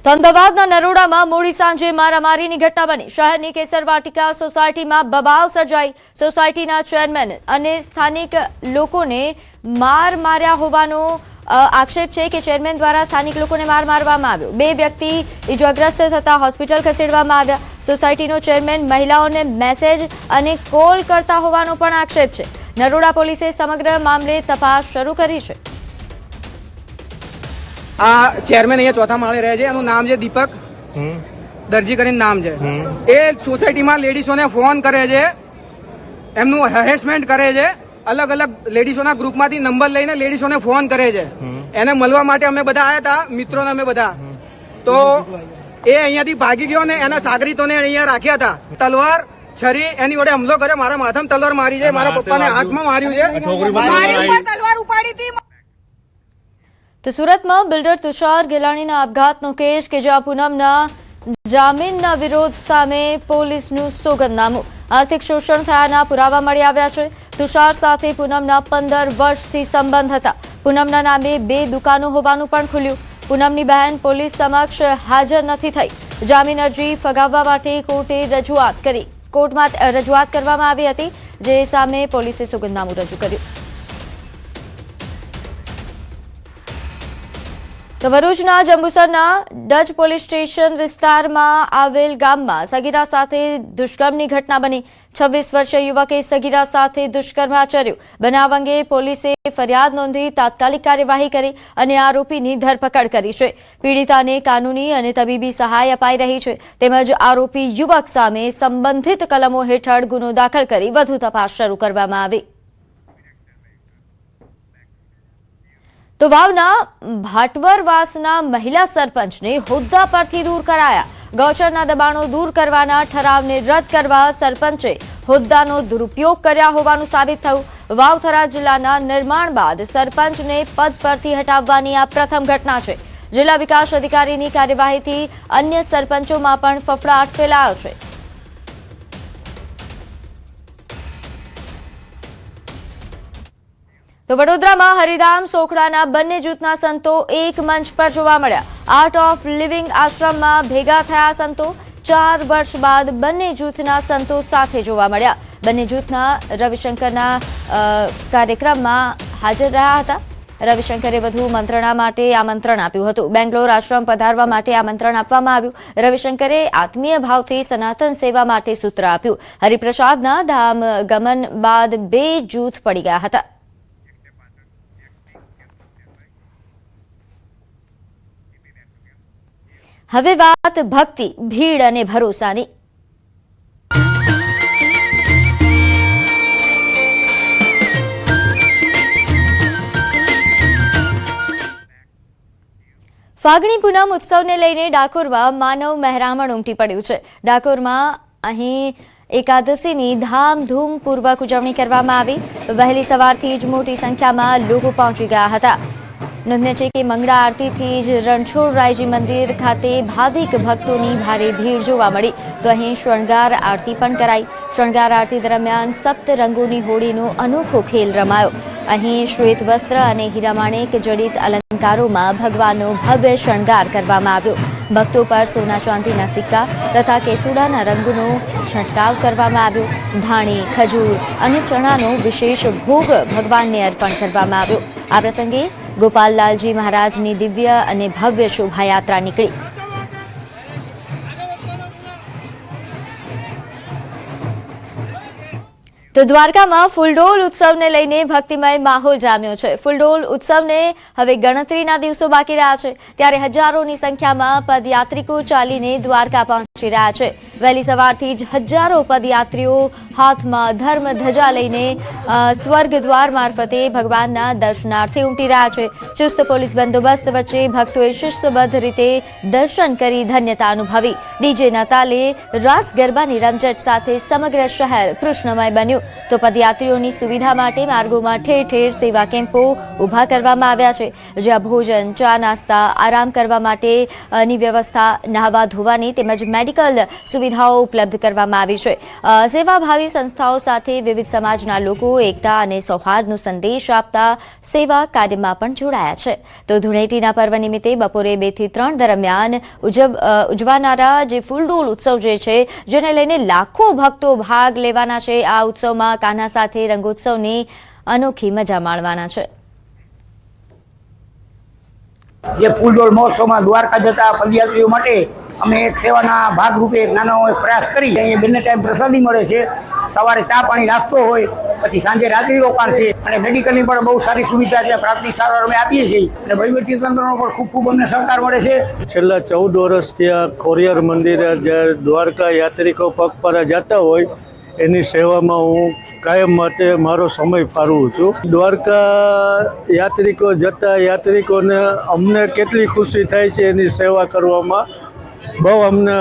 તો અમદાવાદના નરોડામાં મોડી સાંજે મારામારીની ઘટના બની। શહેરની કેસરવાટિકા સોસાયટીમાં બબાલ સર્જાઈ। સોસાયટીના ચેરમેન અને સ્થાનિક લોકોને માર માર્યા હોવાનો આક્ષેપ છે કે ચેરમેન દ્વારા સ્થાનિક લોકોને માર મારવામાં આવ્યો। બે વ્યક્તિ ઇજાગ્રસ્ત થતા હોસ્પિટલ ખસેડવામાં આવ્યા। સોસાયટીનો ચેરમેન મહિલાઓને મેસેજ અને કોલ કરતા હોવાનો પણ આક્ષેપ છે। નરોડા પોલીસે સમગ્ર મામલે તપાસ શરૂ કરી છે। આ ચેરમેન અહીંયા ચોથા માળે રહે છે, એનું નામ છે દીપક દરજી કરીને નામ છે। એ સોસાયટીમાં લેડીઝોને ફોન કરે છે, એમનું હેરેસમેન્ટ કરે છે। અલગ અલગ લેડીઝોના ગ્રુપમાંથી નંબર લઈને લેડીઝોને ફોન કરે છે। એને મળવા માટે અમે બધા આવ્યા હતા, મિત્રોને અમે બધા। તો એ અહીંયાથી ભાગી ગયો ને એના સાગરીતોને અહીંયા રાખ્યા હતા। તલવાર છરી એની વડે હુમલો કર્યો, મારા માથામાં તલવાર મારી છે, મારા પપ્પાને હાથમાં માર્યું છે। તો સુરતમાં બિલ્ડર તુષાર ગેલાણીના આપઘાતનો કેસ કે જ્યાં પૂનમના જામીનના વિરોધ સામે પોલીસનું સોગંદનામું। આર્થિક શોષણ થયાના પુરાવા મળી આવ્યા છે। તુષાર સાથે પૂનમના 15 વર્ષથી સંબંધ હતા। પૂનમના નામે 2 દુકાનો હોવાનું પણ ખુલ્યું। પૂનમની બહેન પોલીસ સમક્ષ હાજર નથી થઈ। જામીન અરજી ફગાવવા માટે કોર્ટમાં રજૂઆત કરવામાં આવી હતી, જે સામે પોલીસે સોગંદનામું રજૂ કર્યું। તો ભરૂચના જંબુસરના ડચ પોલીસ સ્ટેશન વિસ્તારમાં આવેલ ગામમાં સગીરા સાથે દુષ્કર્મની ઘટના બની। 26 વર્ષીય યુવકે સગીરા સાથે દુષ્કર્મ આચર્યું। બનાવ અંગે પોલીસે ફરિયાદ નોંધી તાત્કાલિક કાર્યવાહી કરી અને આરોપીની ધરપકડ કરી છે। પીડિતાને કાનૂની અને તબીબી સહાય અપાઈ રહી છે, તેમજ આરોપી યુવક સામે સંબંધિત કલમો હેઠળ ગુનો દાખલ કરી વધુ તપાસ શરૂ કરવામાં આવી। તો વાવના ભાટવરવાસના મહિલા સરપંચને હોદ્દા પરથી દૂર કરાયા। ગૌચરના દબાણો દૂર કરવાના ઠરાવને રદ કરવા સરપંચે હોદ્દાનો દુરુપયોગ કર્યા હોવાનું સાબિત થયું। વાવથરા જિલ્લાના નિર્માણ બાદ સરપંચને પદ પરથી હટાવવાની આ પ્રથમ ઘટના છે। જિલ્લા વિકાસ અધિકારીની કાર્યવાહીથી અન્ય સરપંચોમાં પણ ફફડાટ ફેલાયો છે। તો વડોદરામાં હરિધામ સોખડાના બંને જૂથના સંતો એક મંચ પર જોવા મળ્યા। આર્ટ ઓફ લિવિંગ આશ્રમમાં ભેગા થયા સંતો 4 વર્ષ બાદ બંને જૂથના સંતો સાથે જોવા મળ્યા। બંને જૂથના રવિશંકરના કાર્યક્રમમાં હાજર રહ્યા હતા। રવિશંકરે વધુ મંત્રણા માટે આમંત્રણ આપ્યું હતું। બેંગ્લોર આશ્રમ પધારવા માટે આમંત્રણ આપવામાં આવ્યું। રવિશંકરે આત્મીય ભાવથી સનાતન સેવા માટે સૂત્ર આપ્યું। હરિપ્રસાદના ધામ ગમન બાદ 2 જૂથ પડી ગયા હતા। હવે વાત ભક્તિ, ભીડ અને ભરોસાની। ફાગણી પૂનમ ઉત્સવને લઈને ડાકોરમાં માનવ મહેરામણ ઉમટી પડ્યું છે। ડાકોરમાં અહીં એકાદશીની ધામધૂમપૂર્વક ઉજવણી કરવામાં આવી। વહેલી સવારથી જ મોટી સંખ્યામાં લોકો પહોંચી ગયા હતા। નોંધનીય છે કે મંગળા આરતીથી જ રણછોડરાયજી મંદિર ખાતે ભાવિક ભક્તોની ભારે ભીડ જોવા મળી। તો અહીં શણગાર આરતી પણ કરાઈ। શણગાર આરતી દરમિયાન 7 રંગોની હોળીનો અનોખો ખેલ રમાયો। અહીં શ્વેત વસ્ત્ર અને હીરામાણેક જડિત અલંકારોમાં ભગવાનનો ભવ્ય શણગાર કરવામાં આવ્યો। ભક્તો પર સોના ચાંદીના સિક્કા તથા કેસુડાના રંગોનો છંટકાવ કરવામાં આવ્યો। ધાણી, ખજૂર અને ચણાનો વિશેષ ભોગ ભગવાનને અર્પણ કરવામાં આવ્યો। આ પ્રસંગે ગોપાલલાલજી મહારાજની દિવ્ય અને ભવ્ય શોભાયાત્રા નીકળી। તો દ્વારકામાં ફૂલડોલ ઉત્સવને લઈને ભક્તિમય માહોલ જામ્યો છે। ફૂલડોલ ઉત્સવને હવે ગણતરીના દિવસો બાકી રહ્યા છે, ત્યારે હજારોની સંખ્યામાં પદયાત્રિકો ચાલીને દ્વારકા પહોંચી રહ્યા છે। વહેલી સવારથી જ હજારો પદયાત્રીઓ હાથમાં ધર્મ ધજા લઈને સ્વર્ગદ્વાર મારફતે ભગવાનના દર્શનાર્થે ઉમટી રહ્યા છે। ચુસ્ત પોલીસ બંદોબસ્ત વચ્ચે ભક્તોએ શિસ્તબદ્ધ રીતે દર્શન કરી ધન્યતા અનુભવી। ડીજેના તાલે રાસ ગરબાની રમઝટ સાથે સમગ્ર શહેર કૃષ્ણમય બન્યું। તો પદયાત્રીઓની સુવિધા માટે માર્ગોમાં ઠેર ઠેર સેવા કેમ્પો ઊભા કરવામાં આવ્યા છે, જ્યાં ભોજન, ચા નાસ્તા, આરામ કરવા માટેની વ્યવસ્થા, નહાવા ધોવાની તેમજ મેડિકલ સુવિધા સુવિધાઓ ઉપલબ્ધ કરવામાં આવી છે. સેવાભાવી સંસ્થાઓ સાથે વિવિધ સમાજના લોકો એકતા અને સૌહાર્દનો સંદેશ આપતા સેવા કાર્યમાં પણ જોડાયા છે. તો ધૂળેટીના પર્વ નિમિત્તે બપોરે 2 થી 3 દરમિયાન ઉજવાનારા જે ફૂલડોલ ઉત્સવ જે છે, જેને લઈને લાખો ભક્તો ભાગ લેવાના છે. આ ઉત્સવમાં કાન્હા સાથે રંગોત્સવની અનોખી મજા માણવાના છે. જે ફૂલડોલ મહોત્સવમાં દ્વારકા જતા પદયાત્રીઓ માટે અમે એક સેવાના ભાગરૂપે એક નાનો પ્રયાસ કરી. અહીંયા બંને ટાઈમ પ્રસાદી મળે છે. સવારે ચા પાણી નાસ્તો હોય, પછી સાંજે રાત્રિ રોકાણ છે અને મેડિકલની પણ બહુ સારી સુવિધા છે. પ્રાથમિક સારવાર અમે આપીએ છીએ અને વહીવટી તંત્રનો પણ ખૂબ ખૂબ અમને સહકાર મળે છે. છેલ્લા 14 વર્ષથી આ ખોરિયાર મંદિરે જ્યારે દ્વારકા યાત્રિકો પગપાળા જતા હોય એની સેવામાં હું કાયમ માટે મારો સમય ફાળવું છું. દ્વારકા યાત્રિકો જતા યાત્રિકોને અમને કેટલી ખુશી થાય છે એની સેવા કરવામાં બહુ અમને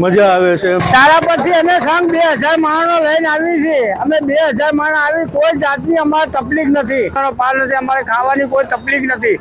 મજા આવે છે. તારા પછી અમે સંઘ 2000 માણસો લઈને આવી છે. અમે 2000 માણસ આવી, કોઈ જાતની અમારે તકલીફ નથી, પાર નથી, અમારે ખાવાની કોઈ તકલીફ નથી.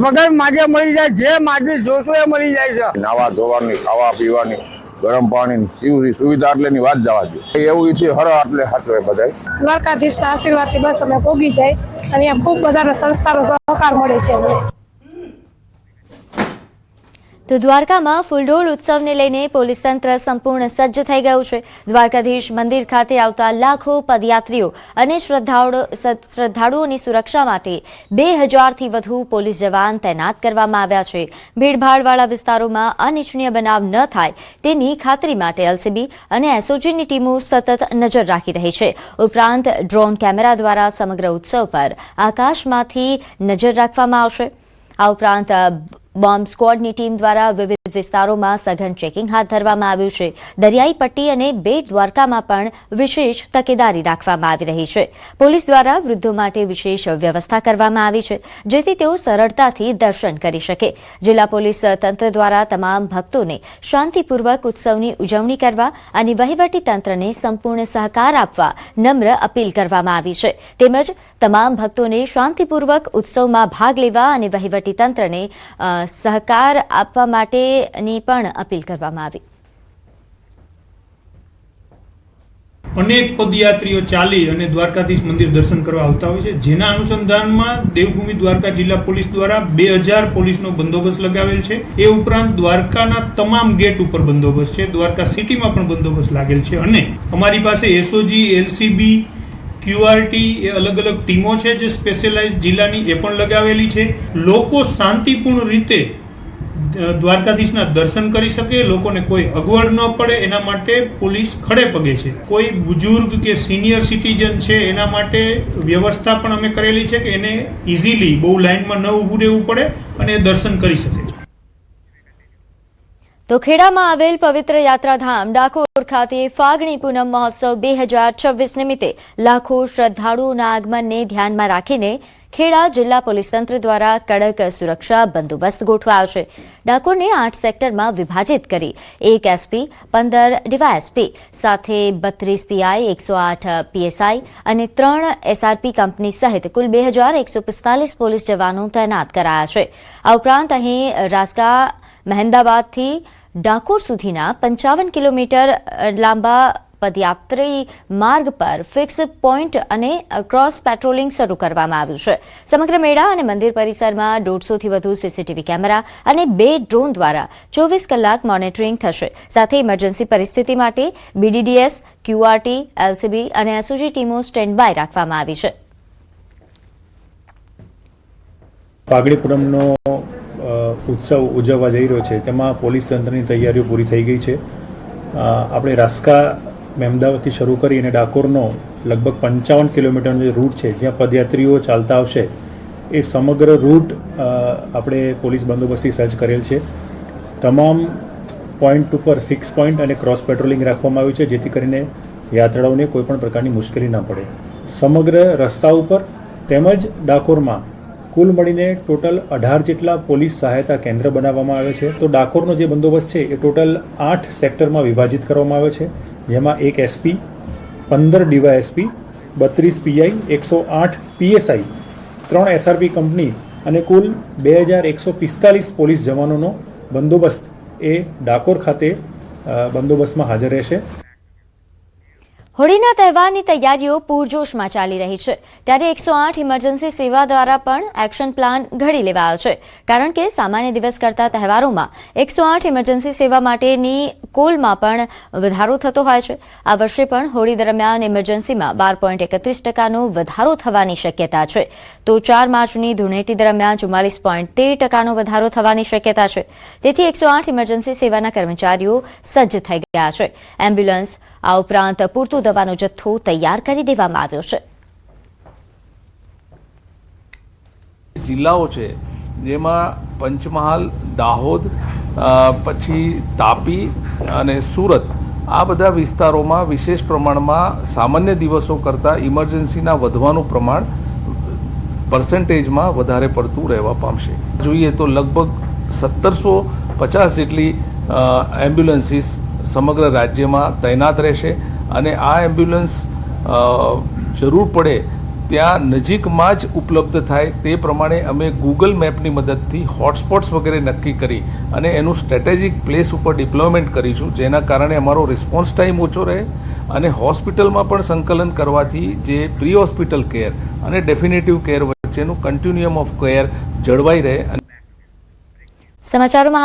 વગર માગે મળી જાય, જે માગવી જોતું એ મળી જાય છે. નાવા ધોવાની, ખાવા પીવાની, ગરમ પાણી સુવિધા એટલેની વાત જવા દો. એવું છે હર એટલે સાચવે બધા દ્વારકાધીશના આશીર્વાદથી બસ અમે પોગી જાય અને અહીંયા ખૂબ બધા સંસ્થાનો સહકાર મળે છે અમને. તો દ્વારકામાં ફૂલડોલ ઉત્સવને લઈને પોલીસ તંત્ર સંપૂર્ણ સજ્જ થઈ ગયું છે. દ્વારકાધીશ મંદિર ખાતે આવતા લાખો પદયાત્રીઓ અને શ્રદ્ધાળુઓની સુરક્ષા માટે 2000થી વધુ પોલીસ જવાન તૈનાત કરવામાં આવ્યા છે. ભીડભાડવાળા વિસ્તારોમાં અનિચ્છનીય બનાવ ન થાય તેની ખાતરી માટે એલસીબી અને એસઓજીની ટીમો સતત નજર રાખી રહી છે. ઉપરાંત ડ્રોન કેમેરા દ્વારા સમગ્ર ઉત્સવ પર આકાશમાંથી નજર રાખવામાં આવશે. આ ઉપરાંત બોમ્બ સ્ક્વોડની ટીમ દ્વારા વિવિધ વિસ્તારોમાં સઘન ચેકિંગ હાથ ધરવામાં આવ્યું છે. દરિયાઈ પટ્ટી અને બેટ દ્વારકામાં પણ વિશેષ તકેદારી રાખવામાં આવી રહી છે. પોલીસ દ્વારા વૃદ્ધો માટે વિશેષ વ્યવસ્થા કરવામાં આવી છે, જેથી તેઓ સરળતાથી દર્શન કરી શકે. જિલ્લા પોલીસ તંત્ર દ્વારા તમામ ભક્તોને શાંતિપૂર્વક ઉત્સવની ઉજવણી કરવા અને વહીવટી તંત્રને સંપૂર્ણ સહકાર આપવા નમ્ર અપીલ કરવામાં આવી છે. તેમજ તમામ ભક્તોને શાંતિપૂર્વક ઉત્સવમાં ભાગ લેવા અને વહીવટી તંત્રને સહકાર આપવા માટેની પણ અપીલ કરવામાં આવી. અનેક પદયાત્રીઓ ચાલી અને દ્વારકાધીશ મંદિર દર્શન કરવા આવતા હોય છે, જેના અનુસંધાનમાં દેવભૂમિ દ્વારકા જિલ્લા પોલીસ દ્વારા 2000 પોલીસનો બંદોબસ્ત લગાવેલ છે. એ ઉપરાંત દ્વારકાના તમામ ગેટ ઉપર બંદોબસ્ત છે. દ્વારકા સિટીમાં પણ બંદોબસ્ત લાગેલ છે અને અમારી પાસે એસઓજી, એલસીબી, QRT એ અલગ અલગ ટીમો છે જે સ્પેશિયલાઇઝ જિલ્લાની એ પણ લગાવેલી છે. લોકો શાંતિપૂર્ણ રીતે દ્વારકાધીશના દર્શન કરી શકે, લોકોને કોઈ અગવડ ન પડે એના માટે પોલીસ ખડે પગે છે. કોઈ બુજુર્ગ કે સિનિયર સિટીઝન છે એના માટે વ્યવસ્થા પણ અમે કરેલી છે કે એને ઇઝીલી બહુ લાઇનમાં ન ઊભું રહેવું પડે અને એ દર્શન કરી શકે છે. તો ખેડામાં આવેલ પવિત્ર યાત્રાધામ ડાકોર ખાતે ફાગણી પૂનમ મહોત્સવ 2026 નિમિત્તે લાખો શ્રદ્ધાળુઓના આગમનને ધ્યાનમાં રાખીને ખેડા જિલ્લા પોલીસ તંત્ર દ્વારા કડક સુરક્ષા બંદોબસ્ત ગોઠવાયો છે. ડાકોરને 8 સેક્ટરમાં વિભાજિત કરી 1 એસપી, 15 ડીવાયએસપી સાથે 32 પીઆઈ, 108 પીએસઆઈ અને 3 એસઆરપી કંપની સહિત કુલ 2145 પોલીસ જવાનો તૈનાત કરાયા છે. આ ઉપરાંત અહીં રાસકા મહેમદાબાદથી ડાકોર સુધીના 55 કિલોમીટર લાંબા પદયાત્રી માર્ગ પર ફિક્સ પોઈન્ટ અને ક્રોસ પેટ્રોલિંગ શરૂ કરવામાં આવ્યું છે. સમગ્ર મેળા અને મંદિર પરિસરમાં 150થી વધુ સીસીટીવી કેમેરા અને 2 ડ્રોન દ્વારા 24 કલાક મોનિટરિંગ થશે. સાથે ઇમરજન્સી પરિસ્થિતિ માટે BDDS, QRT, LCB અને એસઓજી ટીમો સ્ટેન્ડ બાય રાખવામાં આવી છે. ફાગણી પૂનમનો ઉત્સવ ઉજવવા જઈ રહ્યો છે, તેમાં પોલીસ તંત્રની તૈયારીઓ પૂરી થઈ ગઈ છે. આપણે રાસકા મહેમદાવાદથી શરૂ કરી અને ડાકોરનો લગભગ 55 કિલોમીટરનો જે રૂટ છે જ્યાં પદયાત્રીઓ ચાલતા આવશે, એ સમગ્ર રૂટ આપણે પોલીસ બંદોબસ્તથી સજ્જ કરેલ છે. તમામ પોઈન્ટ ઉપર ફિક્સ પોઈન્ટ અને ક્રોસ પેટ્રોલિંગ રાખવામાં આવ્યું છે, જેથી કરીને યાત્રાળુઓને કોઈપણ પ્રકારની મુશ્કેલી ન પડે. સમગ્ર રસ્તા ઉપર તેમજ ડાકોરમાં કુલ મળીને ટોટલ 18 જેટલા પોલીસ સહાયતા કેન્દ્ર બનાવવામાં આવે છે. તો ડાકોરનો જે બંદોબસ્ત છે એ ટોટલ 8 સેક્ટરમાં વિભાજિત કરવામાં આવ્યો છે, જેમાં 1 SP, 15 DYSP, 32 PI, 108 PSI, 3 SRP company અને કુલ 2145 પોલીસ જવાનોનો બંદોબસ્ત એ ડાકોર ખાતે બંદોબસ્તમાં હાજર રહેશે. હોળીના તહેવારની તૈયારીઓ પૂરજોશમાં ચાલી રહી છે, ત્યારે 108 ઇમરજન્સી સેવા દ્વારા પણ એક્શન પ્લાન ઘડી લેવાયો છે, કારણ કે સામાન્ય દિવસ કરતા તહેવારોમાં 108 ઇમરજન્સી સેવા માટેની કોલમાં પણ વધારો થતો હોય છે. આ વર્ષે પણ હોળી દરમિયાન ઇમરજન્સીમાં 12.31% વધારો થવાની શક્યતા છે, તો 4 માર્ચની ધૂળેટી દરમિયાન 44.13% વધારો થવાની શક્યતા છે. તેથી 108 ઇમરજન્સી સેવાના કર્મચારીઓ સજ્જ થઈ ગયા છે. એમ્બ્યુલન્સ, આ ઉપરાંત પૂરતું દવાનો જથ્થો તૈયાર કરી દેવામાં આવ્યો છે. જિલ્લાઓ છે જેમાં પંચમહાલ, દાહોદ, પછી તાપી અને સુરત, આ બધા વિસ્તારોમાં વિશેષ પ્રમાણમાં સામાન્ય દિવસો કરતાં ઇમરજન્સીના વધવાનું પ્રમાણ પર્સન્ટેજમાં વધારે પડતું રહેવા પામશે. જોઈએ તો લગભગ 1750 જેટલી એમ્બ્યુલન્સીસ સમગ્ર રાજ્યમાં તૈનાત રહેશે અને આ એમ્બ્યુલન્સ જરૂર પડે ત્યાં નજીકમાં જ ઉપલબ્ધ થાય તે પ્રમાણે અમે ગૂગલ મેપની મદદથી હોટસ્પોટ્સ વગેરે નક્કી કરી અને એનું સ્ટ્રેટેજિક પ્લેસ ઉપર ડિપ્લોયમેન્ટ કરીશું, જેના કારણે અમારો રિસ્પોન્સ ટાઈમ ઓછો રહે અને હોસ્પિટલમાં પણ સંકલન કરવાથી જે પ્રી હોસ્પિટલ કેર અને ડેફિનેટિવ કેર વચ્ચેનું કન્ટિન્યુઅમ ઓફ કેર જળવાઈ રહે. સમાચારોમાં